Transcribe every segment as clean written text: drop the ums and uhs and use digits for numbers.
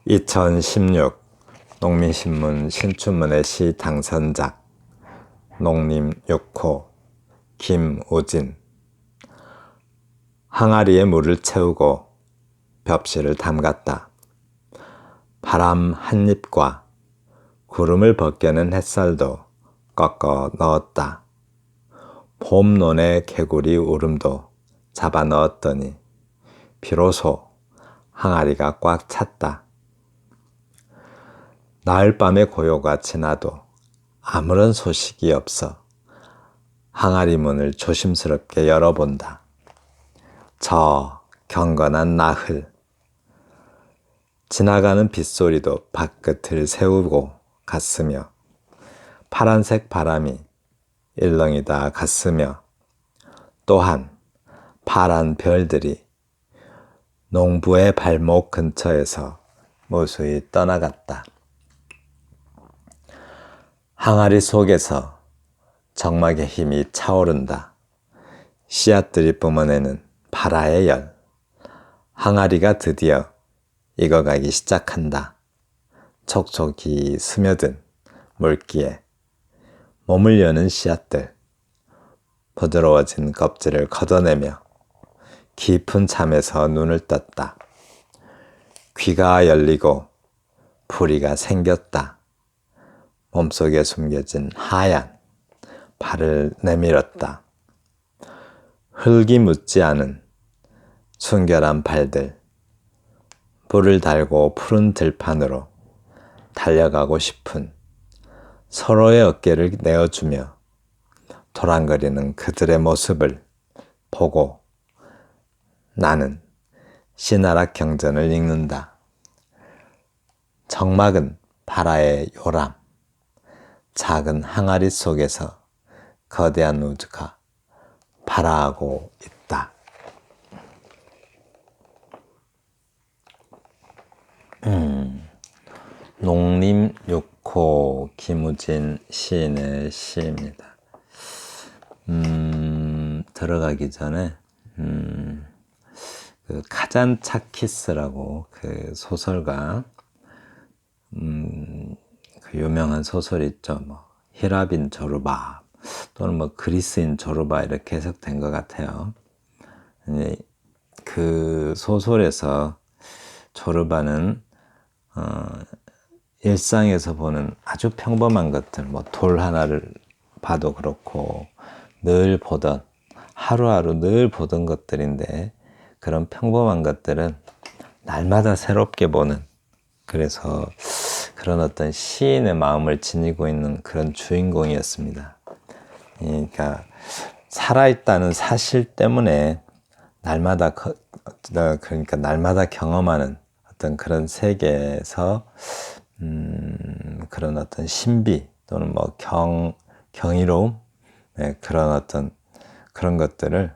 2016 농민신문 신춘문예 시 당선작 농림 6호 김우진. 항아리에 물을 채우고 벽실을 담갔다. 바람 한입과 구름을 벗겨낸 햇살도 꺾어 넣었다. 봄논의 개구리 울음도 잡아 넣었더니 비로소 항아리가 꽉 찼다. 나흘 밤의 고요가 지나도 아무런 소식이 없어 항아리 문을 조심스럽게 열어본다. 저 경건한 나흘. 지나가는 빗소리도 발끝을 세우고 갔으며 파란색 바람이 일렁이다 갔으며 또한 파란 별들이 농부의 발목 근처에서 무수히 떠나갔다. 항아리 속에서 정막의 힘이 차오른다. 씨앗들이 뿜어내는 발화의 열. 항아리가 드디어 익어가기 시작한다. 촉촉이 스며든 물기에 몸을 여는 씨앗들, 부드러워진 껍질을 걷어내며 깊은 잠에서 눈을 떴다. 귀가 열리고 부리가 생겼다. 몸속에 숨겨진 하얀 발을 내밀었다. 흙이 묻지 않은 순결한 발들, 불을 달고 푸른 들판으로 달려가고 싶은 서로의 어깨를 내어주며 도랑거리는 그들의 모습을 보고 나는 신나락 경전을 읽는다. 정막은 발화의 요람, 작은 항아리 속에서 거대한 우주가 발화하고 있다. 농림 6호 김우진 시인의 시입니다. 들어가기 전에 그 카잔차키스라고 그 소설가 그 유명한 소설 있죠. 뭐 히라빈 조르바 또는 뭐 그리스인 조르바 이렇게 해석된 것 같아요. 그 소설에서 조르바는 일상에서 보는 아주 평범한 것들, 뭐 돌 하나를 봐도 그렇고 늘 보던 하루하루 늘 보던 것들인데 그런 평범한 것들은 날마다 새롭게 보는, 그래서 그런 어떤 시인의 마음을 지니고 있는 그런 주인공이었습니다. 그러니까 살아있다는 사실 때문에 날마다 그러니까 날마다 경험하는 어떤 그런 세계에서 그런 어떤 신비 또는 뭐 경이로움, 네, 그런 어떤 그런 것들을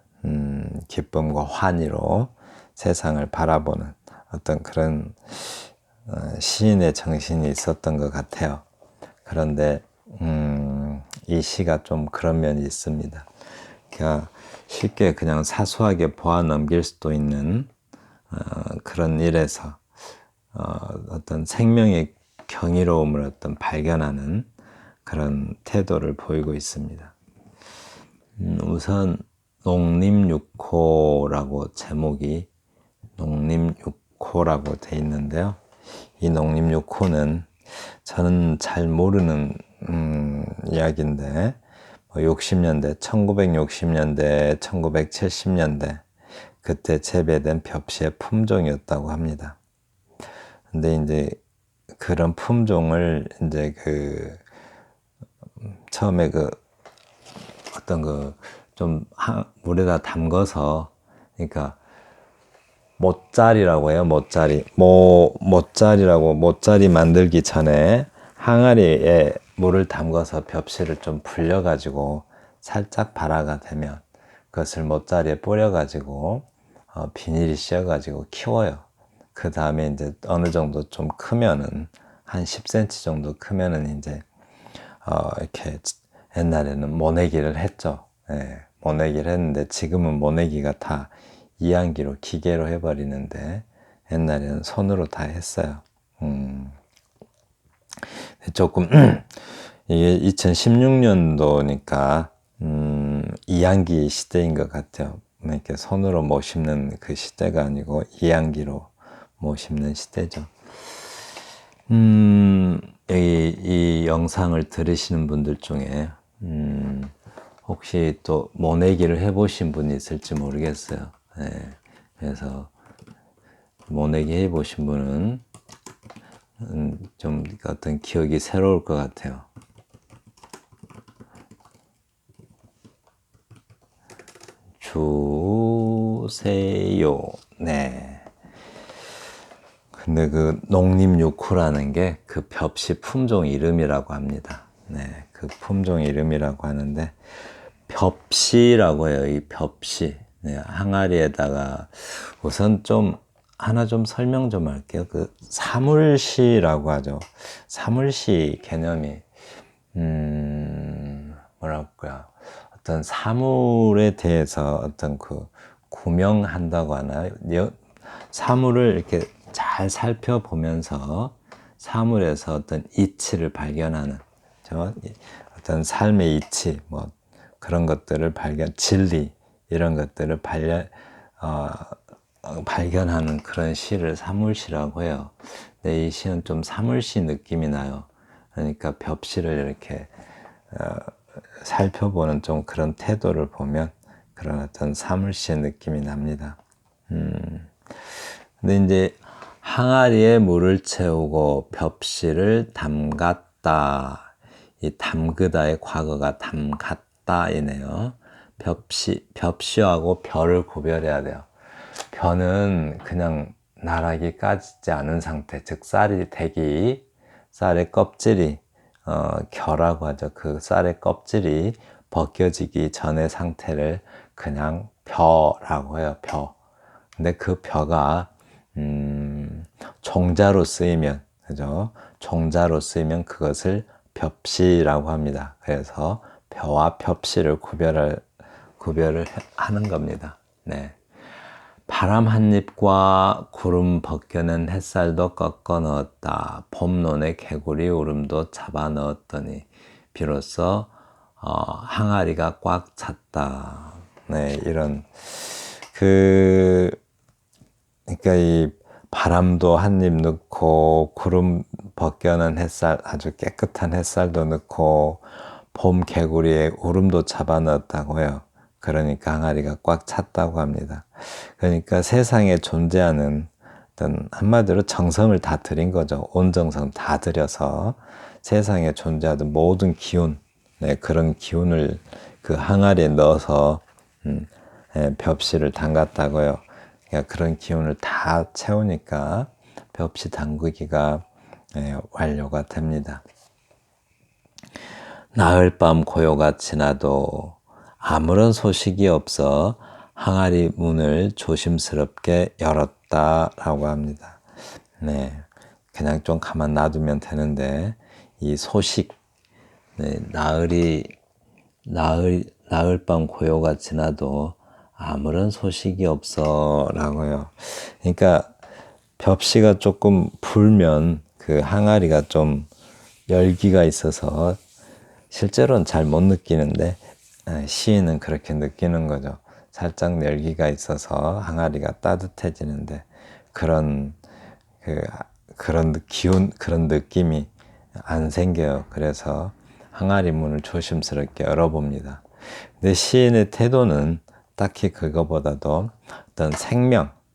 기쁨과 환희로 세상을 바라보는 어떤 그런 시인의 정신이 있었던 것 같아요. 그런데 이 시가 좀 그런 면이 있습니다. 그러니까 쉽게 그냥 사소하게 보아 넘길 수도 있는 그런 일에서 어떤 생명의 경이로움을 어떤 발견하는 그런 태도를 보이고 있습니다. 우선 농림 6호라고 제목이 농림 6호라고 돼 있는데요. 이 농림 6호는 저는 잘 모르는 이야기인데 60년대, 1960년대, 1970년대 그때 재배된 벽시의 품종이었다고 합니다. 근데 이제 그런 품종을 이제 그 처음에 그 어떤 그 좀 물에다 담궈서, 그러니까 모짜리라고 해요. 모짜리 만들기 전에 항아리에 물을 담궈서 벽실을 좀 불려가지고 살짝 발화가 되면 그것을 모짜리에 뿌려가지고 비닐이 씌어가지고 키워요. 그 다음에 이제 어느 정도 좀 크면은 한 10cm 정도 크면은 이제 이렇게 옛날에는 모내기를 했죠. 예, 모내기를 했는데 지금은 모내기가 다 이항기로 기계로 해버리는데 옛날에는 손으로 다 했어요. 조금 이게 2016년도니까 이양기 시대인 것 같아요. 이렇게 손으로 못 심는 그 시대가 아니고 이양기로 못 심는 시대죠. 이 영상을 들으시는 분들 중에 혹시 또 모내기를 해보신 분이 있을지 모르겠어요. 네, 그래서 모내기 해보신 분은 좀 어떤 기억이 새로울 것 같아요. 주세요. 네. 근데 그 농림육후라는 게 그 벽시 품종 이름이라고 합니다. 네. 그 품종 이름이라고 하는데, 벽시라고 해요. 이 벽시. 네. 항아리에다가 우선 하나 좀 설명 좀 할게요. 그 사물시라고 하죠. 사물시 개념이, 뭐랄까요. 어떤 사물에 대해서 어떤 그 구명한다고 하나요? 사물을 이렇게 잘 살펴보면서 사물에서 어떤 이치를 발견하는, 어떤 삶의 이치, 뭐 그런 것들을 진리, 이런 것들을 발견하는 그런 시를 사물시라고 해요. 근데 이 시는 좀 사물시 느낌이 나요. 그러니까 벽시를 이렇게 살펴보는 좀 그런 태도를 보면 그런 어떤 사물시의 느낌이 납니다. 근데 이제 항아리에 물을 채우고 벽시를 담갔다. 이 담그다의 과거가 담갔다이네요. 벽시하고 벼를 구별해야 돼요. 벼는 그냥 나락이 까지지 않은 상태, 즉 쌀의 껍질이 겨라고 하죠. 그 쌀의 껍질이 벗겨지기 전의 상태를 그냥 벼라고 해요. 벼. 근데 그 벼가 종자로 쓰이면, 그죠? 종자로 쓰이면 그것을 벽시라고 합니다. 그래서 벼와 벽시를 구별을 하는 겁니다. 네. 바람 한입과 구름 벗겨낸 햇살도 꺾어 넣었다. 봄논의 개구리 울음도 잡아 넣었더니 비로소 항아리가 꽉 찼다. 네, 그러니까 이 바람도 한 입 넣고 구름 벗겨낸 햇살, 아주 깨끗한 햇살도 넣고 봄 개구리의 울음도 잡아 넣었다고 해요. 그러니까 항아리가 꽉 찼다고 합니다. 그러니까 세상에 존재하는 어떤 한마디로 정성을 다 들인 거죠. 온 정성 다 들여서 세상에 존재하는 모든 기운, 네, 그런 기운을 그 항아리에 넣어서 벽시를 담갔다고요. 그러니까 그런 기운을 다 채우니까 벽시 담그기가 완료가 됩니다. 나흘 밤 고요가 지나도 아무런 소식이 없어 항아리 문을 조심스럽게 열었다라고 합니다. 네, 그냥 좀 가만 놔두면 되는데 이 소식, 네, 나흘 밤 고요가 지나도 아무런 소식이 없어라고요. 그러니까 벽시가 조금 불면 그 항아리가 좀 열기가 있어서 실제로는 잘 못 느끼는데 시인은 그렇게 느끼는 거죠. 살짝 열기가 있어서 항아리가 따뜻해지는데 그런 기운, 그런 느낌이 안 생겨요. 그래서 항아리 문을 조심스럽게 열어봅니다. 근데 시인의 태도는 딱히 그거보다도 어떤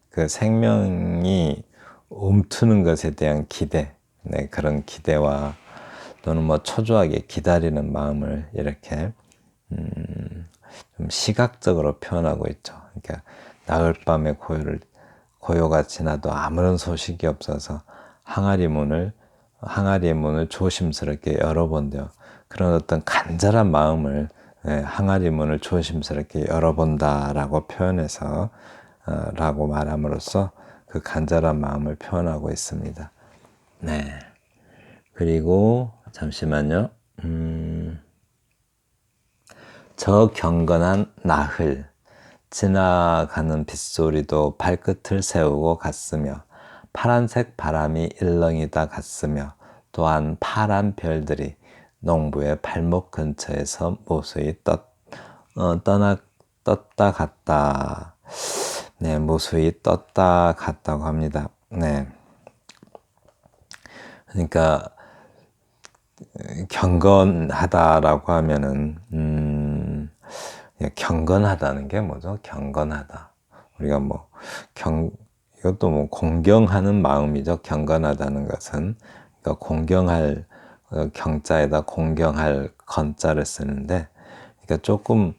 그 생명이 움트는 것에 대한 기대, 네, 그런 기대와 또는 뭐 초조하게 기다리는 마음을 이렇게 좀 시각적으로 표현하고 있죠. 그러니까 나흘 밤의 고요가 지나도 아무런 소식이 없어서 항아리의 문을 조심스럽게 열어본대요. 그런 어떤 간절한 마음을 항아리 문을 조심스럽게 열어본다라고 표현해서 라고 말함으로써 그 간절한 마음을 표현하고 있습니다. 네. 그리고 잠시만요. 저 경건한 나흘 지나가는 빗소리도 발끝을 세우고 갔으며 파란색 바람이 일렁이다 갔으며 또한 파란 별들이 농부의 발목 근처에서 무수히 떴다 갔다. 네, 무수히 떴다 갔다고 합니다. 네. 그러니까 경건하다라고 하면은 경건하다는 게 뭐죠? 경건하다. 우리가 이것도 공경하는 마음이죠. 경건하다는 것은. 그러니까 공경할 경자에다 공경할 건자를 쓰는데, 그러니까 조금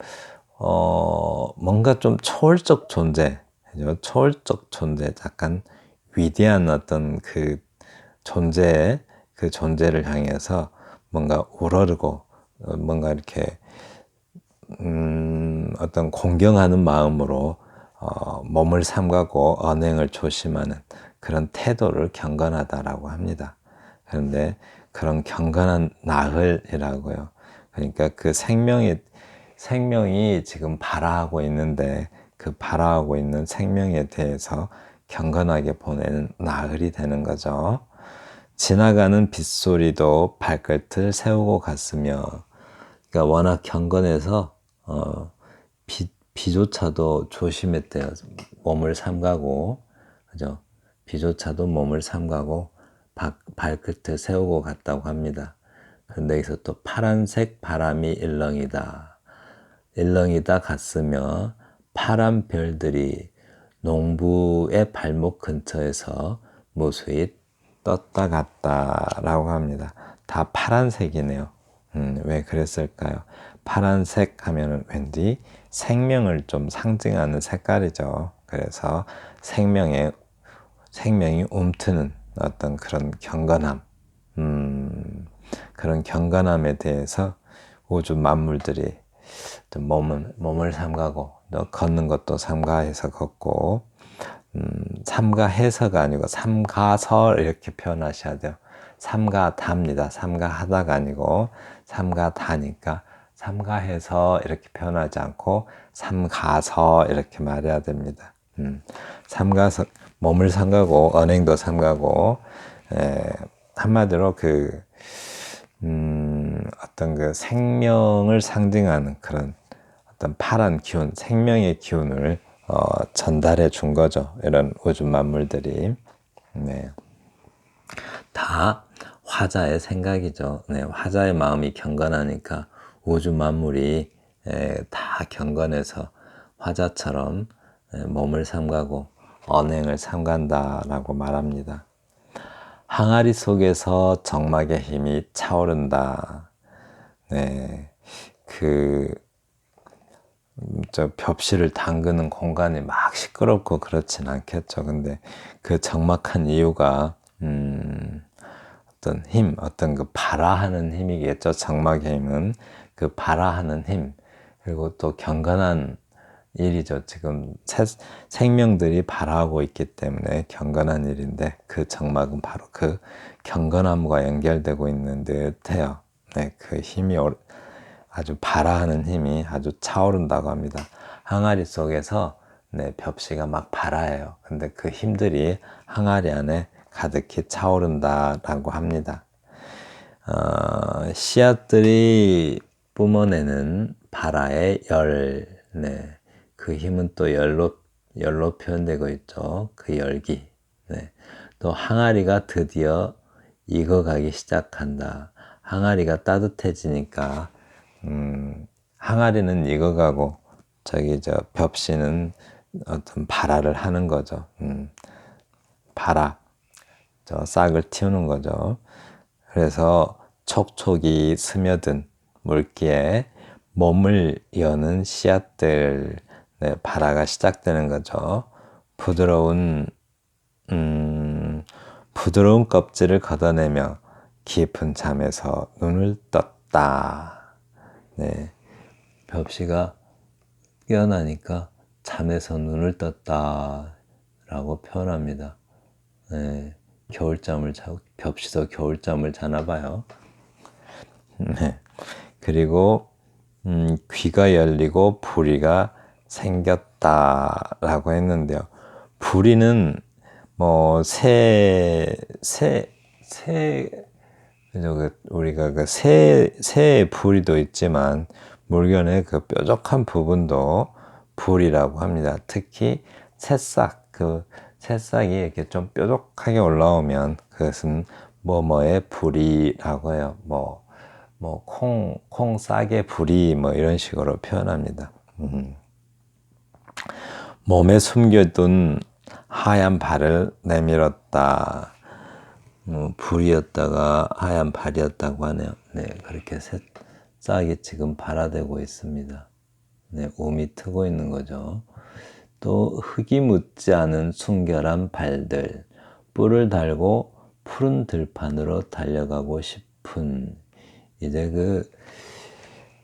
뭔가 좀 초월적 존재, 초월적 존재, 약간 위대한 어떤 그 존재를 향해서 뭔가 우러르고 뭔가 이렇게 어떤 공경하는 마음으로 몸을 삼가고 언행을 조심하는 그런 태도를 경건하다라고 합니다. 그런데 그런 경건한 나흘이라고요. 그러니까 그 생명이 지금 발화하고 있는데 그 발화하고 있는 생명에 대해서 경건하게 보내는 나흘이 되는 거죠. 지나가는 빗소리도 발끝을 세우고 갔으며, 그러니까 워낙 경건해서 비조차도 조심했대요. 몸을 삼가고, 그죠? 비조차도 몸을 삼가고 발끝을 세우고 갔다고 합니다. 그런데 여기서 또 파란색 바람이 일렁이다 갔으며 파란 별들이 농부의 발목 근처에서 무수히 떴다 갔다라고 합니다. 다 파란색이네요. 왜 그랬을까요? 파란색 하면은 왠지 생명을 좀 상징하는 색깔이죠. 그래서 생명이 움트는 어떤 그런 경건함, 그런 경건함에 대해서 우주 만물들이 좀 몸을 삼가고, 또 걷는 것도 삼가해서 걷고, 삼가해서가 아니고 삼가서 이렇게 표현하셔야 돼요. 삼가답니다. 삼가하다가 아니고 삼가다니까 삼가해서 이렇게 표현하지 않고 삼가서 이렇게 말해야 됩니다. 삼가서 몸을 삼가고 언행도 삼가고, 한마디로 어떤 그 생명을 상징하는 그런 어떤 파란 기운, 생명의 기운을 전달해 준 거죠. 이런 우주 만물들이. 네. 다 화자의 생각이죠. 네. 화자의 마음이 경건하니까 우주 만물이 다 경건해서 화자처럼 몸을 삼가고 언행을 삼간다라고 말합니다. 항아리 속에서 정막의 힘이 차오른다. 네. 저 벽실을 담그는 공간이 막 시끄럽고 그렇진 않겠죠. 근데 그 적막한 이유가 어떤 힘, 어떤 그 발화하는 힘이겠죠. 적막의 힘은 그 발화하는 힘, 그리고 또 경건한 일이죠. 지금 생명들이 발화하고 있기 때문에 경건한 일인데, 그 적막은 바로 그 경건함과 연결되고 있는 듯해요. 네, 그 힘이 아주 발화하는 힘이 아주 차오른다고 합니다. 항아리 속에서 벽시가 막 발화해요. 근데 그 힘들이 항아리 안에 가득히 차오른다라고 합니다. 씨앗들이 뿜어내는 발화의 열, 그 힘은 또 열로 표현되고 있죠. 그 열기. 또 항아리가 드디어 익어가기 시작한다. 항아리가 따뜻해지니까 항아리는 익어가고 벽시는 어떤 발화를 하는 거죠. 싹을 틔우는 거죠. 그래서 촉촉이 스며든 물기에 몸을 여는 씨앗들, 발화가 시작되는 거죠. 부드러운 껍질을 걷어내며 깊은 잠에서 눈을 떴다. 네, 벽시가 깨어나니까 잠에서 눈을 떴다라고 표현합니다. 네, 벽시도 겨울잠을 자나 봐요. 네, 그리고 귀가 열리고 부리가 생겼다라고 했는데요. 부리는 뭐 우리가 그 새의 부리도 있지만 물견의 그 뾰족한 부분도 부리라고 합니다. 특히 새싹이 이렇게 좀 뾰족하게 올라오면 그것은 뭐뭐의 부리라고 해요. 콩싹의 부리 뭐 이런 식으로 표현합니다. 몸에 숨겨둔 하얀 발을 내밀었다. 불이었다가 하얀 발이었다고 하네요. 네, 그렇게 새싹이 지금 발화되고 있습니다. 네, 움이 트고 있는 거죠. 또 흙이 묻지 않은 순결한 발들, 뿔을 달고 푸른 들판으로 달려가고 싶은 이제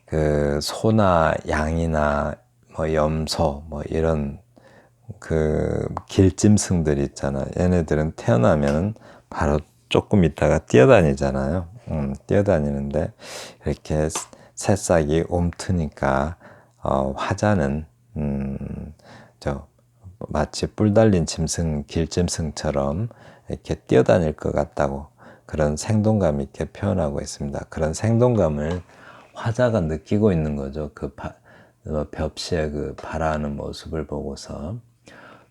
그 소나 양이나 뭐 염소 뭐 이런 그 길짐승들 있잖아. 얘네들은 태어나면 바로 조금 있다가 뛰어다니잖아요. 뛰어다니는데 이렇게 새싹이 움트니까 화자는 마치 뿔 달린 길짐승처럼 이렇게 뛰어다닐 것 같다고 그런 생동감 있게 표현하고 있습니다. 그런 생동감을 화자가 느끼고 있는 거죠. 벽시의 그 발화하는 모습을 보고서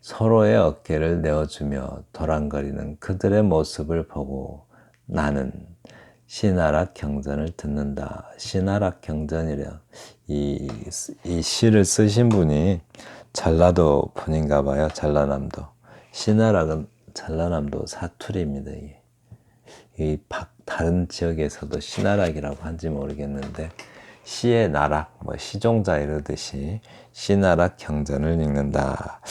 서로의 어깨를 내어주며 도란거리는 그들의 모습을 보고 나는 시나락 경전을 듣는다. 시나락 경전이래요. 이 시를 쓰신 분이 전라도 분인가 봐요. 전라남도. 시나락은 전라남도 사투리입니다. 다른 지역에서도 시나락이라고 한지 모르겠는데 시의 나락, 뭐 시종자 이러듯이 시나락 경전을 읽는다.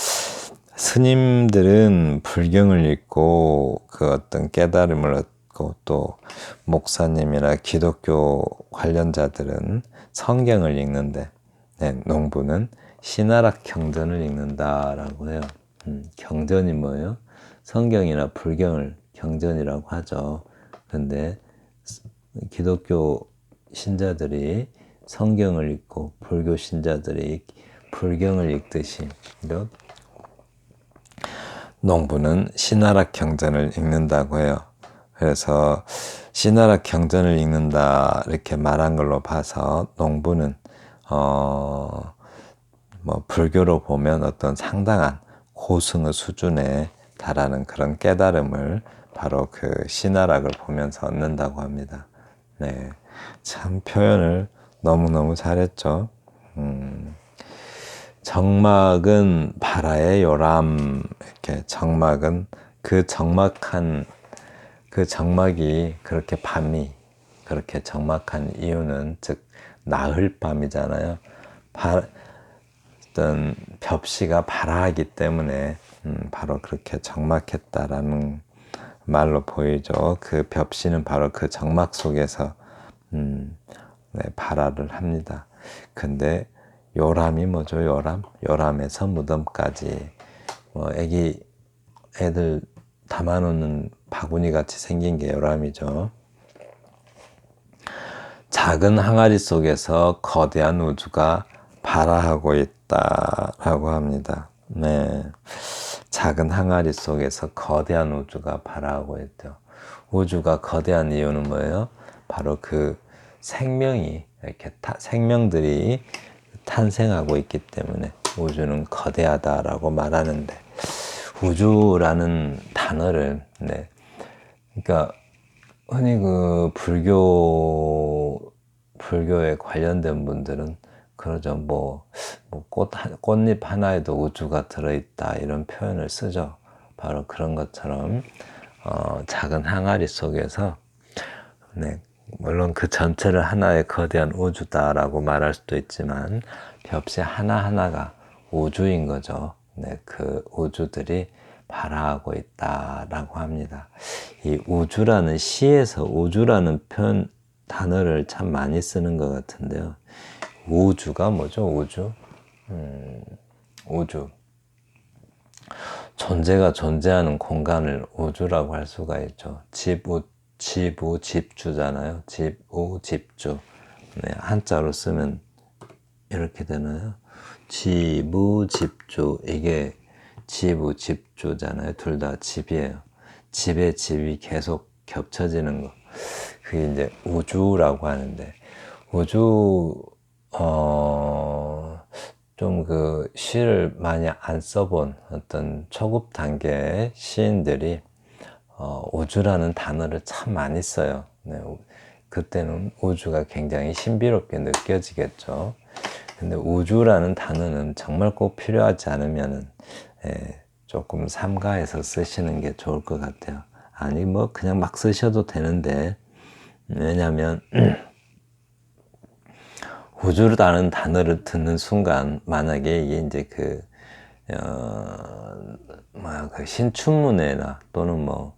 스님들은 불경을 읽고 그 어떤 깨달음을 얻고 또 목사님이나 기독교 관련자들은 성경을 읽는데 네, 농부는 시나락 경전을 읽는다라고 해요. 경전이 뭐예요? 성경이나 불경을 경전이라고 하죠. 근데 기독교 신자들이 성경을 읽고 불교 신자들이 불경을 읽듯이 농부는 시나락 경전을 읽는다고 해요. 그래서 시나락 경전을 읽는다 이렇게 말한 걸로 봐서 농부는 불교로 보면 어떤 상당한 고승의 수준에 달하는 그런 깨달음을 바로 그 시나락을 보면서 얻는다고 합니다. 네, 참 표현을 너무너무 잘했죠. 정막은 바라의 요람. 이렇게 정막은 그 정막이 그렇게 밤이 그렇게 적막한 이유는 즉 나흘 밤이잖아요. 어떤 벽시가 발화하기 때문에 바로 그렇게 적막했다라는 말로 보이죠. 그 벽시는 바로 그 적막 속에서 발화를 합니다. 근데 요람이 뭐죠? 요람에서 무덤까지 애들 담아놓는 바구니 같이 생긴 게 요람이죠. 작은 항아리 속에서 거대한 우주가 발화하고 있다라고 합니다. 네, 작은 항아리 속에서 거대한 우주가 발화하고 있죠. 우주가 거대한 이유는 뭐예요? 바로 그 생명들이 탄생하고 있기 때문에 우주는 거대하다라고 말하는데 우주라는 단어를 그러니까 흔히 그 불교에 관련된 분들은 그러죠. 꽃잎 하나에도 우주가 들어있다 이런 표현을 쓰죠. 바로 그런 것처럼 작은 항아리 속에서 물론 그 전체를 하나의 거대한 우주다라고 말할 수도 있지만 벽시 하나하나가 우주인 거죠. 그 우주들이 발화하고 있다라고 합니다. 이 우주라는 시에서 우주라는 단어를 참 많이 쓰는 것 같은데요. 우주가 뭐죠? 우주. 존재가 존재하는 공간을 우주라고 할 수가 있죠. 집주잖아요. 집주. 한자로 쓰면 이렇게 되나요? 집주. 이게 지부, 집주잖아요. 둘 다 집이에요. 집에 집이 계속 겹쳐지는 거. 그게 이제 우주라고 하는데, 우주, 좀 그 시를 많이 안 써본 어떤 초급 단계의 시인들이 우주라는 단어를 참 많이 써요. 네, 그때는 우주가 굉장히 신비롭게 느껴지겠죠. 근데 우주라는 단어는 정말 꼭 필요하지 않으면은 조금 삼가해서 쓰시는 게 좋을 것 같아요. 아니 뭐 그냥 막 쓰셔도 되는데, 왜냐면 우주라는 단어를 듣는 순간 만약에 이게 이제 그 신춘문예나 또는 뭐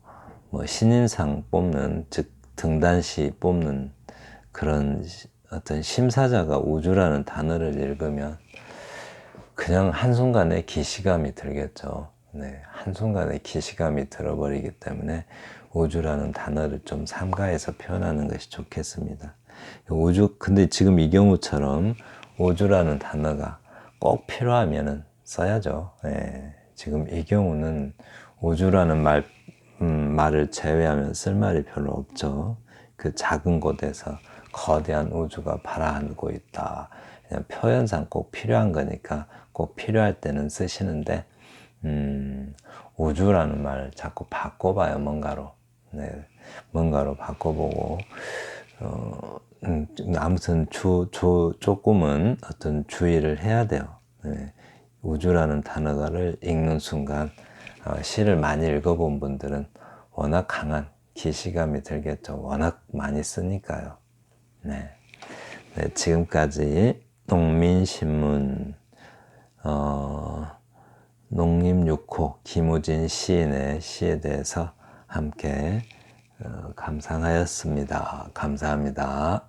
신인상 뽑는, 즉 등단시 뽑는 그런 어떤 심사자가 우주라는 단어를 읽으면 그냥 한순간에 기시감이 들겠죠. 네, 한순간에 기시감이 들어버리기 때문에 우주라는 단어를 좀 삼가해서 표현하는 것이 좋겠습니다. 근데 지금 이 경우처럼 우주라는 단어가 꼭 필요하면은 써야죠. 네, 지금 이 경우는 우주라는 말을 제외하면 쓸 말이 별로 없죠. 그 작은 곳에서 거대한 우주가 발아하고 있다. 그냥 표현상 꼭 필요한 거니까 꼭 필요할 때는 쓰시는데, 우주라는 말을 자꾸 바꿔봐요. 뭔가로. 네, 뭔가로 바꿔보고, 아무튼 조금은 어떤 주의를 해야 돼요. 네, 우주라는 단어를 읽는 순간, 시를 많이 읽어본 분들은 워낙 강한 기시감이 들겠죠. 워낙 많이 쓰니까요. 네. 네, 지금까지 농민신문 농림 6호 김우진 시인의 시에 대해서 함께 감상하였습니다. 감사합니다.